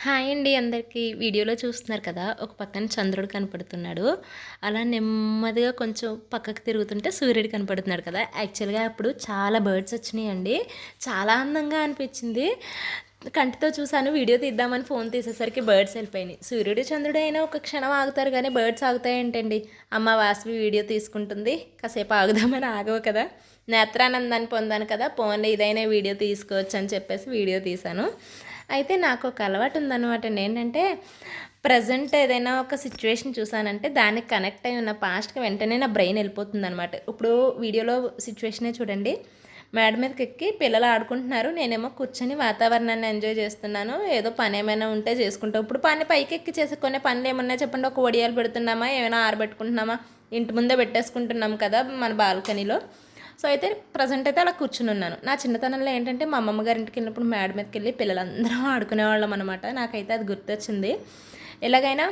Hi అండి అందరికీ. వీడియోలో చూస్తున్నారు కదా! ఒక పక్కన చంద్రుడు కనపడుతున్నాడు. అలా నెమ్మదిగా కొంచెం పక్కకు తిరుగుతుంటే సూర్యుడు కనపడుతున్నాడు కదా! యాక్చువల్‌గా అప్పుడు చాలా బర్డ్స్ వచ్చినాయండి. చాలా అందంగా అనిపించింది. కంటితో చూసాను. వీడియో తీద్దామని ఫోన్ తీసేసరికి బర్డ్స్ వెళ్ళిపోయినాయి. సూర్యుడు, చంద్రుడు అయినా ఒక క్షణం ఆగుతారు కానీ బర్డ్స్ ఆగుతాయేంటండి? అమ్మ వాసవి వీడియో తీసుకుంటుంది. కాసేపు ఆగుదామని ఆగవు కదా! నేత్రానందాన్ని పొందాను కదా! పోన్లే ఇదైనా వీడియో తీసుకోవచ్చు అని చెప్పేసి వీడియో తీశాను. అయితే నాకు ఒక అలవాటు ఉందన్నమాట. ఏంటంటే ప్రెజెంట్ ఏదైనా ఒక సిచ్యువేషన్ చూసానంటే దానికి కనెక్ట్ అయి ఉన్న పాస్ట్‌కి వెంటనే నా బ్రెయిన్ వెళ్ళిపోతుందనమాట. ఇప్పుడు వీడియోలో సిచ్యువేషనే చూడండి. మేడ మీదకి ఎక్కి పిల్లలు ఆడుకుంటున్నారు. నేనేమో కూర్చొని వాతావరణాన్ని ఎంజాయ్ చేస్తున్నాను. ఏదో పని ఏమైనా ఉంటే చేసుకుంటాం. ఇప్పుడు పని పైకెక్కి చేసుకునే పనులు ఏమున్నాయి చెప్పండి? ఒక వడియాలు పెడుతున్నామా? ఏమైనా ఆరబెట్టుకుంటున్నామా? ఇంటి ముందే పెట్టేసుకుంటున్నాం కదా మన బాల్కనీలో. సో అయితే ప్రజెంట్ అయితే అలా కూర్చుని ఉన్నాను. నా చిన్నతనంలో ఏంటంటే మా అమ్మమ్మ గారి ఇంటికి వెళ్ళినప్పుడు మేడ మీదకి వెళ్ళి పిల్లలందరం ఆడుకునేవాళ్ళం అనమాట. నాకైతే అది గుర్తొచ్చింది. ఎలాగైనా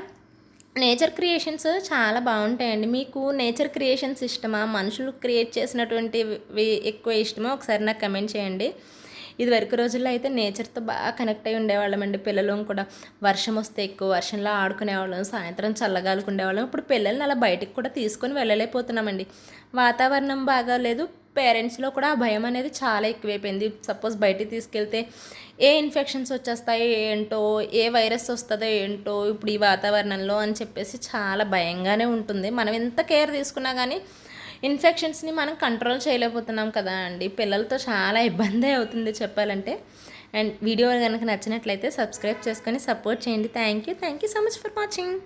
నేచర్ క్రియేషన్స్ చాలా బాగుంటాయండి. మీకు నేచర్ క్రియేషన్స్ ఇష్టమా? మనుషులు క్రియేట్ చేసినటువంటివి ఎక్కువ ఇష్టమా? ఒకసారి నాకు కమెంట్ చేయండి. ఇదివరకు రోజుల్లో అయితే నేచర్తో బాగా కనెక్ట్ అయ్యి ఉండేవాళ్ళమండి. పిల్లలు కూడా వర్షం వస్తే ఎక్కువ వర్షంలో ఆడుకునేవాళ్ళం. సాయంత్రం చల్లగాలికి ఉండేవాళ్ళం. ఇప్పుడు పిల్లల్ని అలా బయటికి కూడా తీసుకొని వెళ్ళలేకపోతున్నామండి. వాతావరణం బాగాలేదు. పేరెంట్స్లో కూడా ఆ భయం అనేది చాలా ఎక్కువైపోయింది. సపోజ్ బయటికి తీసుకెళ్తే ఏ ఇన్ఫెక్షన్స్ వచ్చేస్తాయో ఏంటో, ఏ వైరస్ వస్తుందో ఏంటో ఇప్పుడు ఈ వాతావరణంలో అని చెప్పేసి చాలా భయంగానే ఉంటుంది. మనం ఎంత కేర్ తీసుకున్నా కానీ ఇన్ఫెక్షన్స్ని మనం కంట్రోల్ చేయలేకపోతున్నాం కదా అండి. పిల్లలతో చాలా ఇబ్బందే అవుతుంది చెప్పాలంటే. అండ్ వీడియో కనుక నచ్చినట్లయితే సబ్స్క్రైబ్ చేసుకొని సపోర్ట్ చేయండి. Thank you so much for watching.